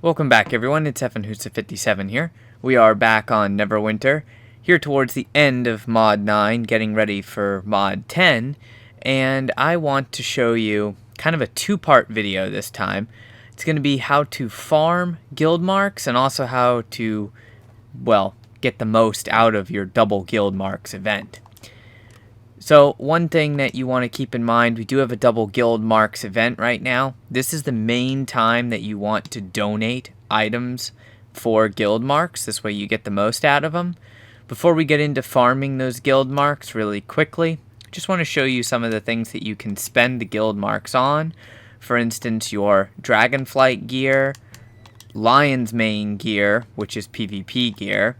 Welcome back, everyone. It's EvanHusa57 here. We are back on Neverwinter, here towards the end of Mod 9, getting ready for Mod 10, and I want to show you kind of a two-part video this time. It's going to be how to farm guild marks and also how to, well, get the most out of your double guild marks event. So one thing that you want to keep in mind, we do have a double guild marks event right now. This is the main time that you want to donate items for guild marks. This way you get the most out of them. Before we get into farming those guild marks really quickly, I just want to show you some of the things that you can spend the guild marks on. For instance, your Dragonflight gear, Lion's Mane gear, which is PvP gear.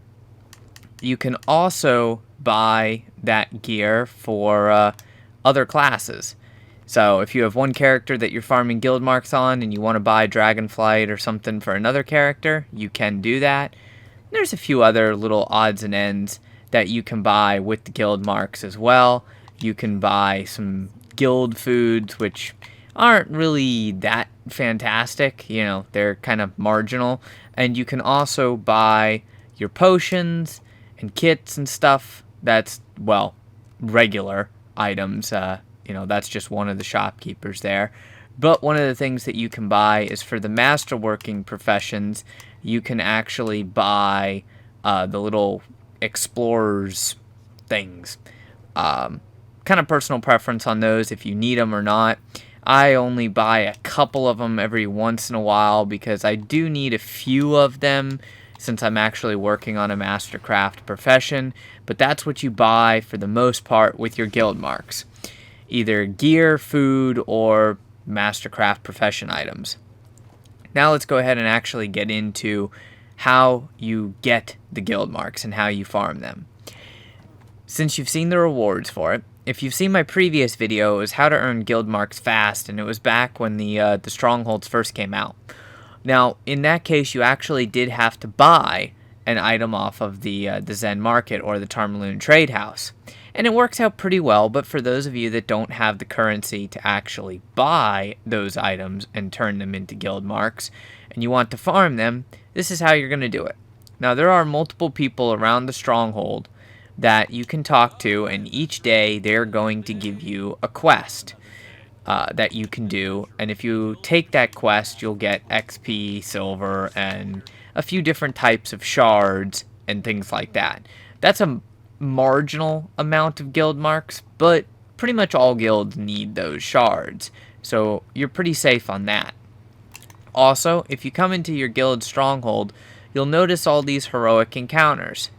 You can also buy that gear for other classes. So if you have one character that you're farming guild marks on and you want to buy Dragonflight or something for another character, you can do that. There's a few other little odds and ends that you can buy with the guild marks as well. You can buy some guild foods, which aren't really that fantastic. You know, they're kind of marginal. And you can also buy your potions and kits and stuff. That's, well, regular items. That's just one of the shopkeepers there. But one of the things that you can buy is for the masterworking professions, you can actually buy the little explorers things. Kind of personal preference on those if you need them or not. I only buy a couple of them every once in a while because I do need a few of them since I'm actually working on a mastercraft profession, but that's what you buy for the most part with your guild marks. Either gear, food, or mastercraft profession items. Now let's go ahead and actually get into how you get the guild marks and how you farm them. Since you've seen the rewards for it, if you've seen my previous video, it was how to earn guild marks fast, and it was back when the strongholds first came out. Now, in that case, you actually did have to buy an item off of the Zen Market or the Tarmaloon Trade House. And it works out pretty well, but for those of you that don't have the currency to actually buy those items and turn them into guild marks, and you want to farm them, this is how you're going to do it. Now, there are multiple people around the stronghold that you can talk to, and each day they're going to give you a quest that you can do, and if you take that quest, you'll get XP, silver, and a few different types of shards and things like that. That's a marginal amount of guild marks, but pretty much all guilds need those shards, so you're pretty safe on that. Also, if you come into your guild stronghold, you'll notice all these heroic encounters.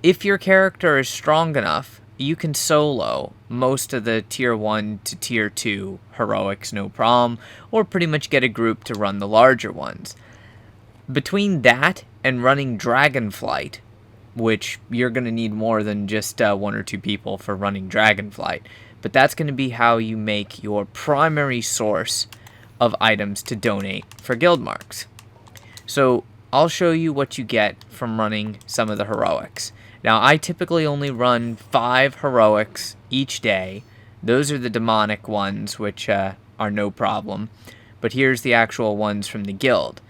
If your character is strong enough, you can solo most of the tier 1 to tier 2 heroics, no problem, or pretty much get a group to run the larger ones. Between that and running Dragonflight, which you're going to need more than just 1 or 2 people for running Dragonflight, but that's going to be how you make your primary source of items to donate for guild marks. So I'll show you what you get from running some of the heroics. Now, I typically only run 5 heroics each day. Those are the demonic ones, which are no problem. But here's the actual ones from the guild.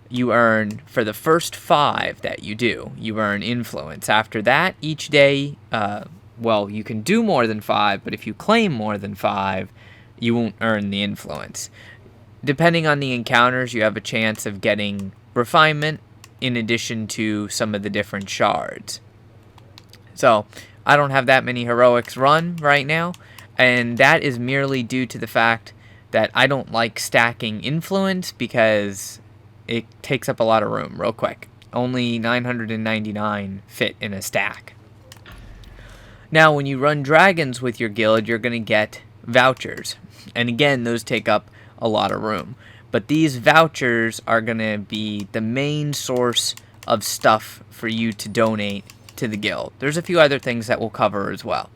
You earn, for the first 5 that you do, you earn influence. After that, each day, you can do more than 5, but if you claim more than 5, you won't earn the influence. Depending on the encounters, you have a chance of getting refinement in addition to some of the different shards. So, I don't have that many heroics run right now, and that is merely due to the fact that I don't like stacking influence because it takes up a lot of room real quick. Only 999 fit in a stack. Now, when you run dragons with your guild, you're going to get vouchers. And again, those take up a lot of room. But these vouchers are going to be the main source of stuff for you to donate to the guild. There's a few other things that we'll cover as well.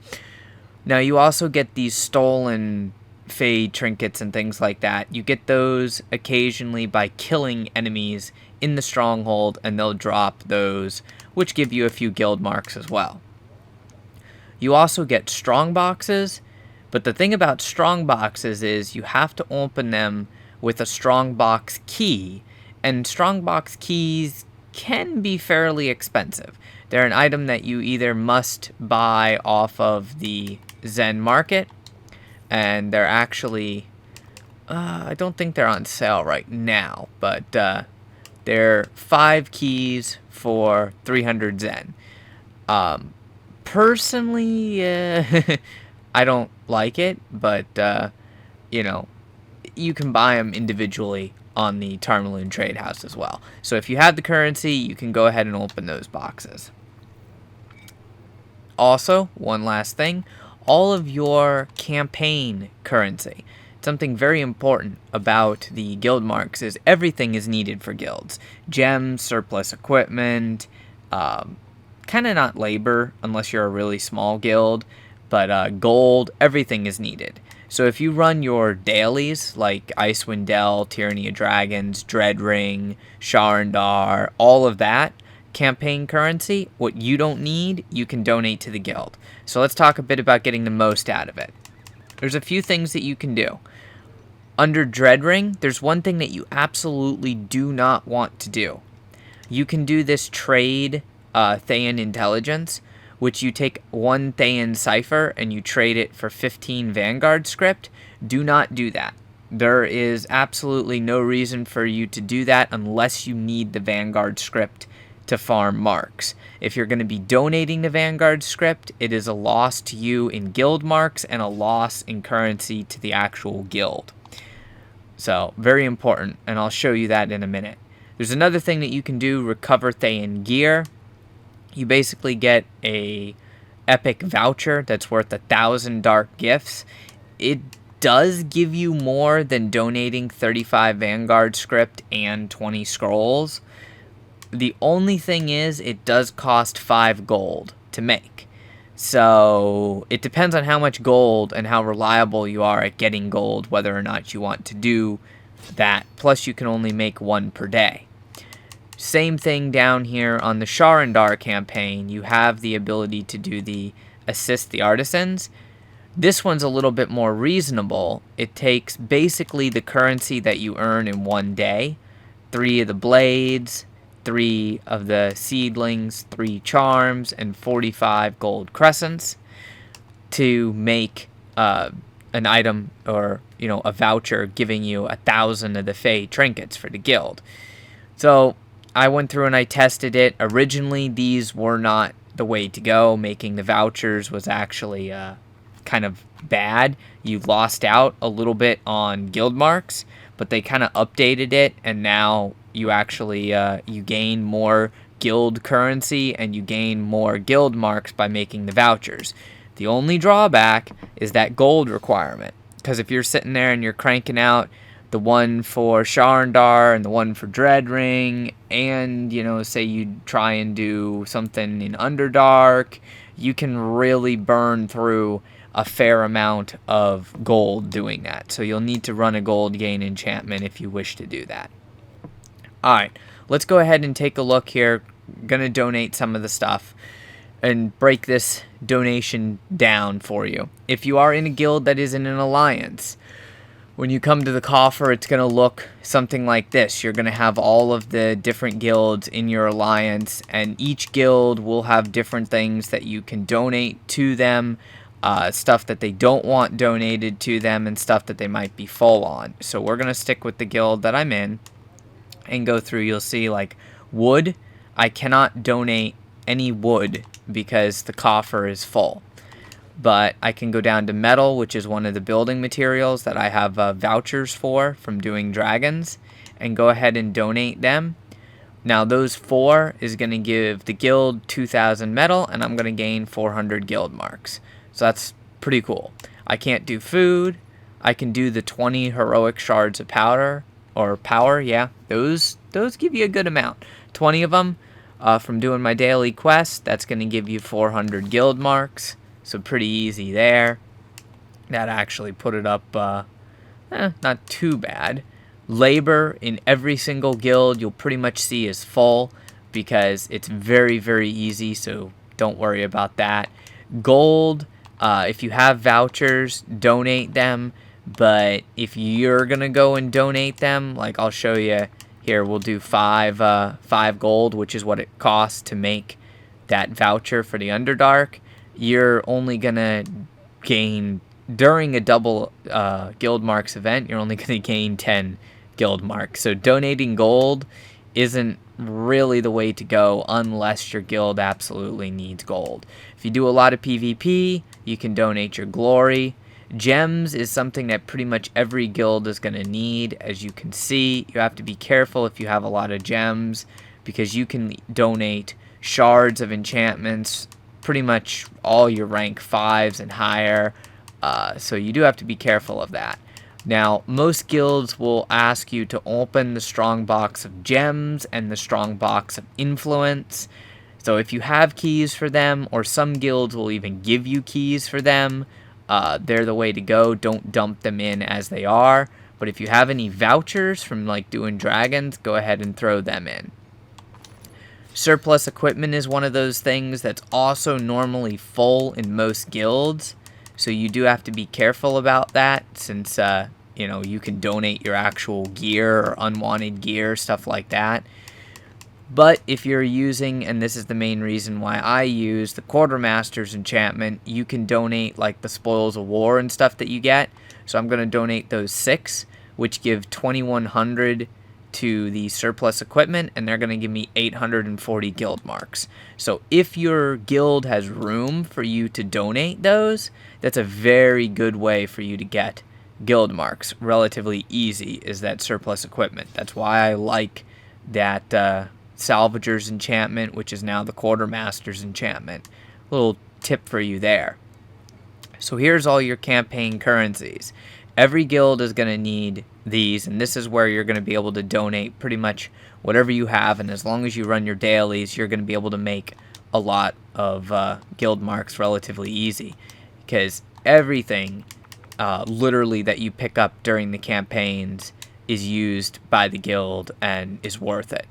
Now, you also get these stolen fade trinkets and things like that. You get those occasionally by killing enemies in the stronghold, and they'll drop those, which give you a few guild marks as well. You also get strong boxes, but the thing about strong boxes is you have to open them with a strong box key And Strongbox keys can be fairly expensive. They're an item that you either must buy off of the Zen market, and they're actually, I don't think they're on sale right now, but they're 5 keys for 300 Zen. Personally, I don't like it, but, you know, you can buy them individually on the Tarmaloon Trade House as well. So if you have the currency, you can go ahead and open those boxes. Also, one last thing, all of your campaign currency. Something very important about the guild marks is everything is needed for guilds. Gems, surplus equipment, kind of not labor unless you're a really small guild, but gold, everything is needed. So if you run your dailies like Icewind Dale, Tyranny of Dragons, Dread Ring, Sharandar, all of that campaign currency, what you don't need, you can donate to the guild. So let's talk a bit about getting the most out of it. There's a few things that you can do. Under Dread Ring, there's one thing that you absolutely do not want to do. You can do this trade Thayan Intelligence, which you take 1 Thayan Cipher and you trade it for 15 Vanguard script. Do not do that. There is absolutely no reason for you to do that unless you need the Vanguard script to farm marks. If you're going to be donating the Vanguard script, it is a loss to you in guild marks and a loss in currency to the actual guild. So, very important, and I'll show you that in a minute. There's another thing that you can do, recover Thayan gear. You basically get a epic voucher that's worth 1,000 dark gifts. It does give you more than donating 35 Vanguard script and 20 scrolls. The only thing is, it does cost 5 gold to make. So, it depends on how much gold and how reliable you are at getting gold, whether or not you want to do that. Plus, you can only make 1 per day. Same thing down here on the Sharandar campaign. You have the ability to do the Assist the Artisans. This one's a little bit more reasonable. It takes basically the currency that you earn in 1 day. 3 of the blades, 3 of the seedlings, 3 charms, and 45 gold crescents to make an item or, a voucher giving you 1,000 of the Fey trinkets for the guild. So I went through and I tested it. Originally, these were not the way to go. Making the vouchers was actually kind of bad. You lost out a little bit on guild marks, but they kind of updated it, and now you actually you gain more guild currency and you gain more guild marks by making the vouchers. The only drawback is that gold requirement, because if you're sitting there and you're cranking out the one for Sharandar and the one for Dread Ring, and, say you try and do something in Underdark, you can really burn through a fair amount of gold doing that. So you'll need to run a gold gain enchantment if you wish to do that. Alright, let's go ahead and take a look here. I'm going to donate some of the stuff and break this donation down for you. If you are in a guild that is in an alliance, when you come to the coffer, it's going to look something like this. You're going to have all of the different guilds in your alliance, and each guild will have different things that you can donate to them, stuff that they don't want donated to them, and stuff that they might be full on. So we're going to stick with the guild that I'm in and go through. You'll see, like, wood. I cannot donate any wood because the coffer is full. But I can go down to metal, which is one of the building materials that I have vouchers for from doing dragons, and go ahead and donate them. Now those 4 is going to give the guild 2,000 metal, and I'm going to gain 400 guild marks. So that's pretty cool. I can't do food. I can do the 20 heroic shards of powder, or power, yeah. Those give you a good amount. 20 of them from doing my daily quest. That's going to give you 400 guild marks. So pretty easy there. That actually put it up, not too bad. Labor in every single guild you'll pretty much see is full because it's very, very easy, so don't worry about that. Gold, if you have vouchers, donate them. But if you're going to go and donate them, like I'll show you Here, we'll do 5 gold, which is what it costs to make that voucher for the Underdark. You're only going to gain, during a double guild marks event, you're only going to gain 10 guild marks. So donating gold isn't really the way to go unless your guild absolutely needs gold. If you do a lot of PvP, you can donate your glory. Gems is something that pretty much every guild is going to need. As you can see, you have to be careful if you have a lot of gems, because you can donate shards of enchantments, pretty much all your rank 5s and higher, so you do have to be careful of that. Now, most guilds will ask you to open the Strongbox of Gems and the Strongbox of Influence. So if you have keys for them, or some guilds will even give you keys for them, they're the way to go. Don't dump them in as they are. But if you have any vouchers from like doing dragons, go ahead and throw them in. Surplus equipment is one of those things that's also normally full in most guilds. So you do have to be careful about that, since you can donate your actual gear or unwanted gear, stuff like that. But if you're using, and this is the main reason why I use the Quartermaster's enchantment, you can donate like the Spoils of War and stuff that you get. So I'm going to donate those 6, which give 2,100 to the surplus equipment, and they're going to give me 840 guild marks. So if your guild has room for you to donate those, that's a very good way for you to get guild marks. Relatively easy is that surplus equipment. That's why I like that Salvager's enchantment, which is now the Quartermaster's enchantment. Little tip for you there. So here's all your campaign currencies. Every guild is going to need these, and this is where you're going to be able to donate pretty much whatever you have, and as long as you run your dailies, you're going to be able to make a lot of guild marks relatively easy, because everything literally that you pick up during the campaigns is used by the guild and is worth it.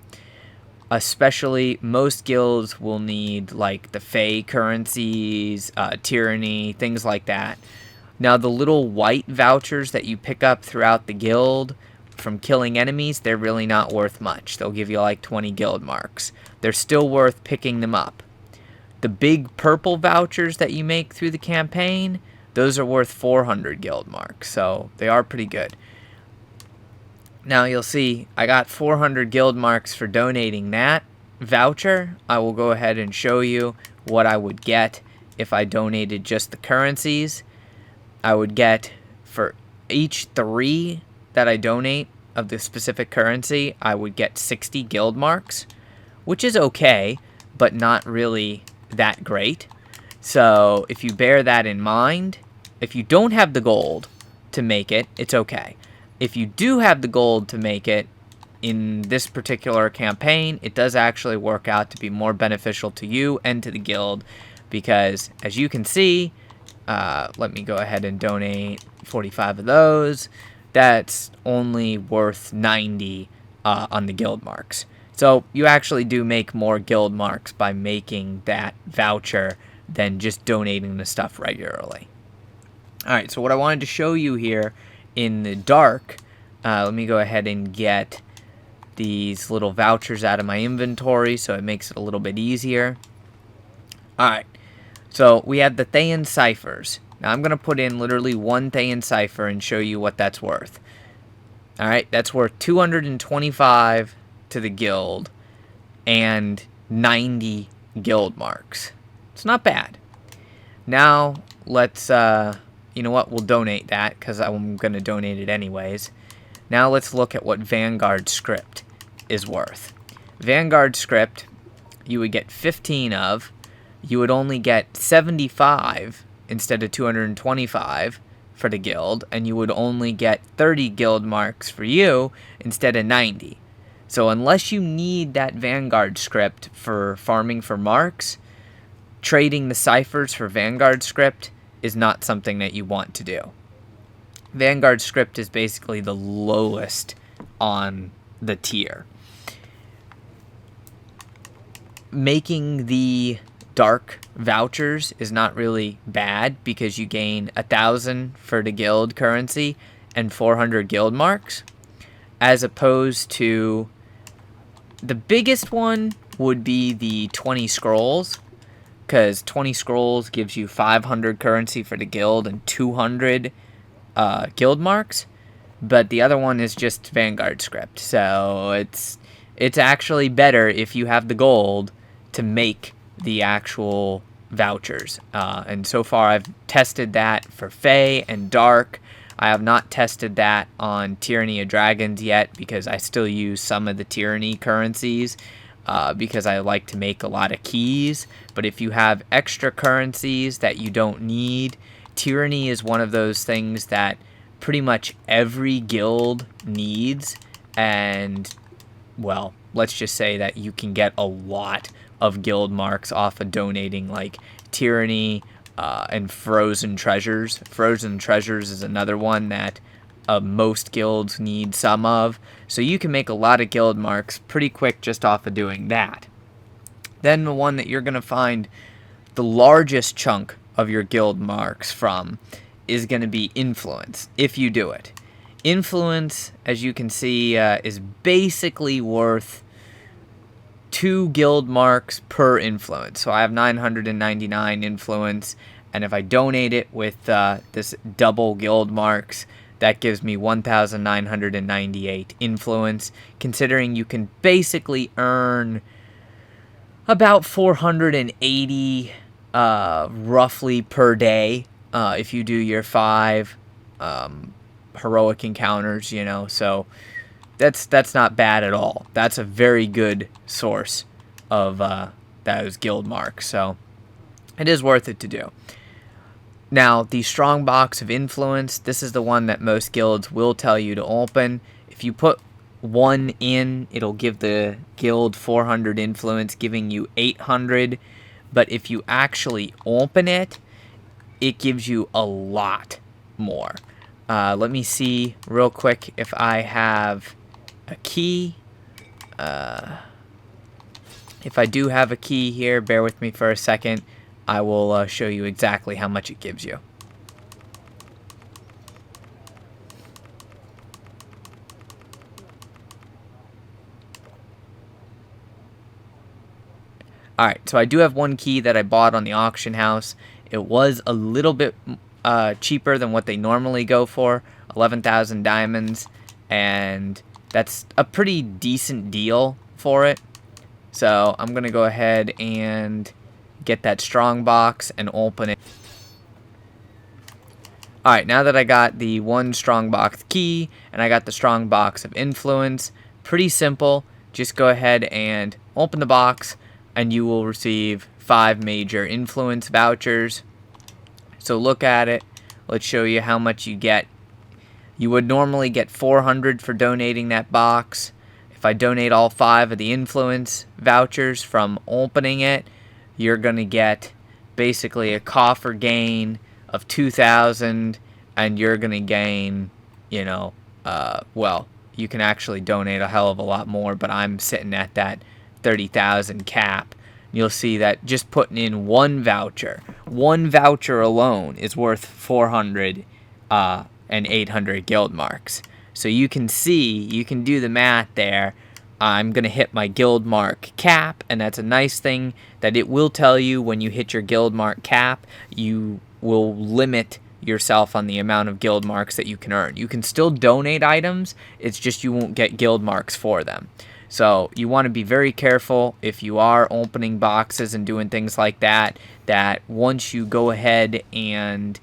Especially, most guilds will need like the Fey currencies, tyranny, things like that. Now, the little white vouchers that you pick up throughout the guild from killing enemies, they're really not worth much. They'll give you like 20 guild marks. They're still worth picking them up. The big purple vouchers that you make through the campaign, those are worth 400 guild marks, so they are pretty good. Now, you'll see I got 400 guild marks for donating that voucher. I will go ahead and show you what I would get if I donated just the currencies. I would get, for each 3 that I donate of the specific currency, I would get 60 guild marks, which is okay, but not really that great. So if you bear that in mind, if you don't have the gold to make it, it's okay. If you do have the gold to make it, in this particular campaign, it does actually work out to be more beneficial to you and to the guild, because as you can see, let me go ahead and donate 45 of those. That's only worth 90 on the guild marks. So you actually do make more guild marks by making that voucher than just donating the stuff regularly. Alright, so what I wanted to show you here in the dark, let me go ahead and get these little vouchers out of my inventory so it makes it a little bit easier. Alright. So we have the Thayan ciphers. Now I'm going to put in literally 1 Thayan cipher and show you what that's worth. Alright, that's worth 225 to the guild and 90 guild marks. It's not bad. Now let's, you know what, we'll donate that because I'm going to donate it anyways. Now let's look at what Vanguard script is worth. Vanguard script, you would get 15 of. You would only get 75 instead of 225 for the guild, and you would only get 30 guild marks for you instead of 90. So unless you need that Vanguard script for farming for marks, trading the ciphers for Vanguard script is not something that you want to do. Vanguard script is basically the lowest on the tier. Making the dark vouchers is not really bad because you gain 1,000 for the guild currency and 400 guild marks, as opposed to the biggest one would be the 20 scrolls, because 20 scrolls gives you 500 currency for the guild and 200 guild marks. But the other one is just Vanguard script, so it's actually better if you have the gold to make the actual vouchers. And so far I've tested that for Fae and Dark. I have not tested that on Tyranny of Dragons yet, because I still use some of the Tyranny currencies, because I like to make a lot of keys. But if you have extra currencies that you don't need, Tyranny is one of those things that pretty much every guild needs. And, well, let's just say that you can get a lot of guild marks off of donating, like Tyranny and Frozen Treasures. Frozen Treasures is another one that most guilds need some of. So you can make a lot of guild marks pretty quick just off of doing that. Then the one that you're going to find the largest chunk of your guild marks from is going to be Influence, if you do it. Influence, as you can see, is basically worth 2 guild marks per influence. So I have 999 influence, and if I donate it with this double guild marks, that gives me 1,998 influence, considering you can basically earn about 480 roughly per day if you do your 5 heroic encounters, you know. So that's not bad at all. That's a very good source of those guild marks, so it is worth it to do. Now, the Strongbox of Influence, this is the one that most guilds will tell you to open. If you put 1 in, it'll give the guild 400 influence, giving you 800. But if you actually open it, it gives you a lot more. Let me see real quick if I have a key. If I do have a key here, bear with me for a second. I will show you exactly how much it gives you. Alright, so I do have one key that I bought on the auction house. It was a little bit cheaper than what they normally go for, 11,000 diamonds, and that's a pretty decent deal for it. So I'm going to go ahead and get that strong box and open it. Alright, now that I got the 1 strong box key and I got the strong box of influence, pretty simple. Just go ahead and open the box and you will receive 5 major influence vouchers. So look at it. Let's show you how much you get. You would normally get 400 for donating that box. If I donate all 5 of the influence vouchers from opening it, you're going to get basically a coffer gain of 2,000, and you're going to gain, you know, well, you can actually donate a hell of a lot more, but I'm sitting at that 30,000 cap. You'll see that just putting in one voucher alone is worth 400 and 800 guild marks. So you can see, you can do the math there. I'm going to hit my guild mark cap, and that's a nice thing that it will tell you when you hit your guild mark cap. You will limit yourself on the amount of guild marks that you can earn. You can still donate items, it's just you won't get guild marks for them. So you want to be very careful if you are opening boxes and doing things like that, that once you go ahead and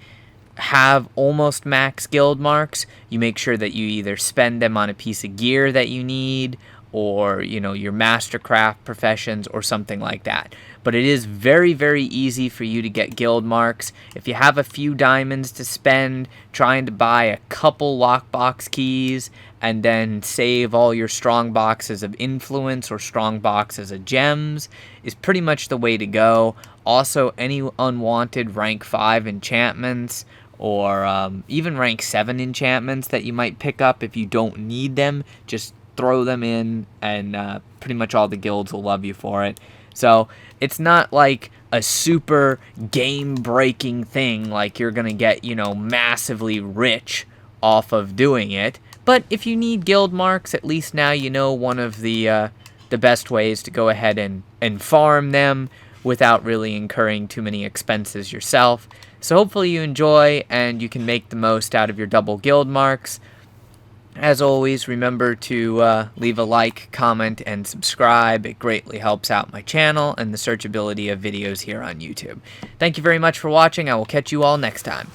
have almost max guild marks, you make sure that you either spend them on a piece of gear that you need, or, you know, your mastercraft professions or something like that. But it is very, very easy for you to get guild marks. If you have a few diamonds to spend trying to buy a couple lockbox keys and then save all your strong boxes of influence or strong boxes of gems is pretty much the way to go. Also, any unwanted rank 5 enchantments or even rank 7 enchantments that you might pick up if you don't need them, just throw them in, and pretty much all the guilds will love you for it. So it's not like a super game-breaking thing, like you're gonna get, you know, massively rich off of doing it. But if you need guild marks, at least now you know one of the the best ways to go ahead and farm them without really incurring too many expenses yourself. So hopefully you enjoy and you can make the most out of your double guild marks. As always, remember to leave a like, comment, and subscribe. It greatly helps out my channel and the searchability of videos here on YouTube. Thank you very much for watching. I will catch you all next time.